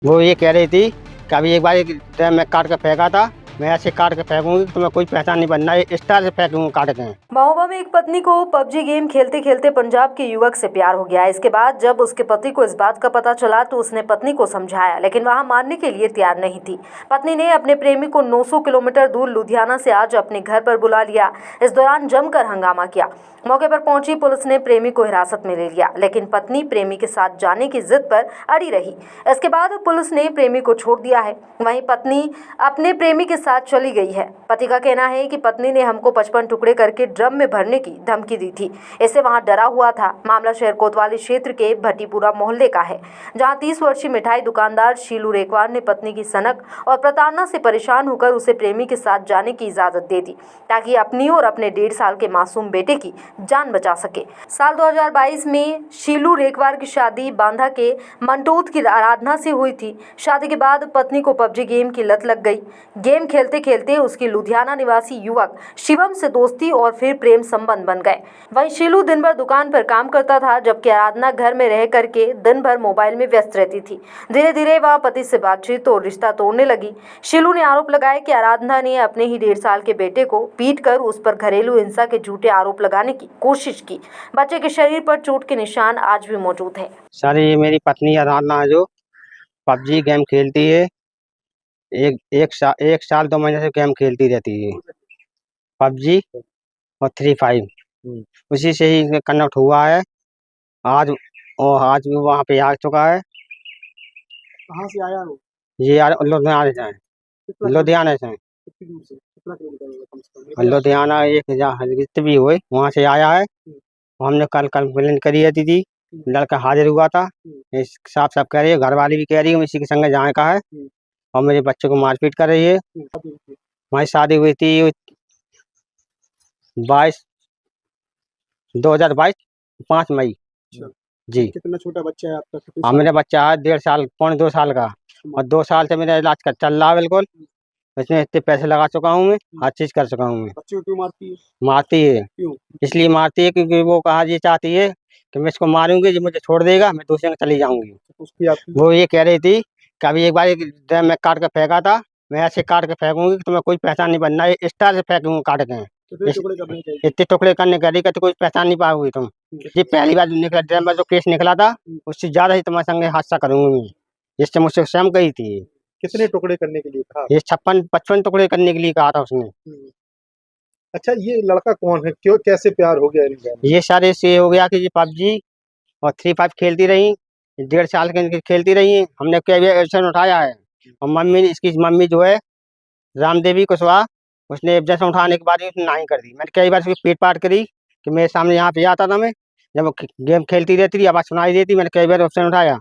वो ये कह रही थी कि अभी एक बार एक टाइम मैं काट के फेंका था, मैं ऐसे काट के फेंकूंगी कि तुम्हें कोई पहचान नहीं बनना, इस तरह से फेंकूंगी काट के। महोबा में एक पत्नी को पबजी गेम खेलते खेलते पंजाब के युवक से प्यार हो गया। इसके बाद जब उसके पति को इस बात का पता चला तो उसने पत्नी को समझाया, लेकिन वहां मानने के लिए तैयार नहीं थी। पत्नी ने अपने प्रेमी को 900 किलोमीटर दूर लुधियाना से आज अपने घर पर बुला लिया। इस दौरान जमकर हंगामा किया। मौके पर पहुंची पुलिस ने प्रेमी को हिरासत में ले लिया, लेकिन पत्नी प्रेमी के साथ जाने की जिद पर अड़ी रही। इसके बाद पुलिस ने प्रेमी को छोड़ दिया है। वहीं पत्नी अपने प्रेमी के साथ चली गई है। पति का कहना है कि पत्नी ने हमको 55 टुकड़े करके ड्रम में भरने की धमकी दी थी। इससे वहां डरा हुआ था। मामला शहर कोतवाली क्षेत्र के भट्टीपुरा मोहल्ले का है, जहां 30 वर्षीय मिठाई दुकानदार शीलू रेकवार ने पत्नी की सनक और प्रताड़ना से परेशान होकर उसे प्रेमी के साथ जाने की इजाजत दे दी, ताकि अपनी और अपने 1.5 साल के मासूम बेटे की जान बचा सके। साल 2022 में शीलू रेकवार की शादी बांधा के मंटोत की आराधना से हुई थी। शादी के बाद पत्नी को पबजी गेम की लत लग गई। गेम खेलते खेलते उसकी लुधियाना निवासी युवक शिवम से दोस्ती और फिर प्रेम संबंध बन गए। वहीं शीलू दिन भर दुकान पर काम करता था, जबकि आराधना घर में रह करके दिन भर मोबाइल में व्यस्त रहती थी। धीरे धीरे वह पति से बातचीत और रिश्ता तोड़ने लगी। शीलू ने आरोप लगाया कि आराधना ने अपने ही 1.5 साल के बेटे को पीटकर उस पर घरेलू हिंसा के झूठे आरोप लगाने की कोशिश की। बच्चे के शरीर पर चोट के निशान आज भी मौजूद है। सर, ये मेरी पत्नी आराधना है जो पबजी गेम खेलती है। एक साल 2 महीने से गेम खेलती रहती है, पबजी और फ्री फायर। उसी से ही कनेक्ट हुआ है। आज आज भी वहाँ पे आ चुका है। कहाँ से आया वो? ये यार लुधियाना से है। लुधियाना से है। कितनी दूर से? कितना किलोमीटर होगा कम से कम? लुधियाना एक जितने भी हुए वहाँ से आया है। हमने कल कंप्लेन करी है दीदी, लड़का हाजिर हुआ था। साफ साफ कह रही है, घर वाली भी कह रही है इसी के संग जाने का है, और मेरे बच्चे को मारपीट कर रही है। हमारी शादी हुई थी 2022 5 मई। जी। कितना छोटा बच्चा है आपका? हाँ, मेरा बच्चा है 1.5 साल, 2 साल का, और 2 साल से मेरा इलाज का चल रहा है। बिल्कुल इसमें इतने पैसे लगा चुका हूँ, मैं हर चीज कर चुका हूँ। मैं बच्चे को क्यों मारती है? मारती है, क्यों? इसलिए मारती है क्योंकि वो कहा ये चाहती है कि मैं इसको मारूंगी, जो मुझे छोड़ देगा मैं दूसरे के चली जाऊंगी। उसकी आपकी वो ये कह रही थी कि अभी एक बार एक ड्रम में काट के फेंका था, मैं ऐसे काट के फेंकूंगी कि तुम्हें कोई पहचान नहीं बनना, इस तरह से फेंकूंगी काट के। कितने टुकड़े करने चाहिए? इतने टुकड़े करने करी कि तो कोई पहचान नहीं पाओगी तुम। ये पहली बार जो निकला ड्रम में जो केस निकला था, उससे ज्यादा ही तुम्हारे संगे हादसा करूंगी मैं, जिससे मुझसे स्वयं गई थी। कितने टुकड़े करने के लिए कहा? ये 56 टुकड़े करने के लिए कहा था उसने। अच्छा, ये लड़का कौन है? क्यों, कैसे प्यार हो गया इनका? ये सारे से हो गया कि ये पबजी और फ्री फायर खेलती रही, 1.5 साल के खेलती रही। हमने कई एक्शन उठाया है, और मम्मी, इसकी मम्मी जो है रामदेवी कुशवाहा, उसने एब्जेक्शन उठाने के बाद उसने नहीं कर दी। मैंने कई बार उसकी पीट पाट करी कि मेरे सामने यहाँ पे आता था, मैं जब गेम खेलती रहती थी, आवाज़ सुनाई देती, मैंने कई बार ऑप्शन उठाया।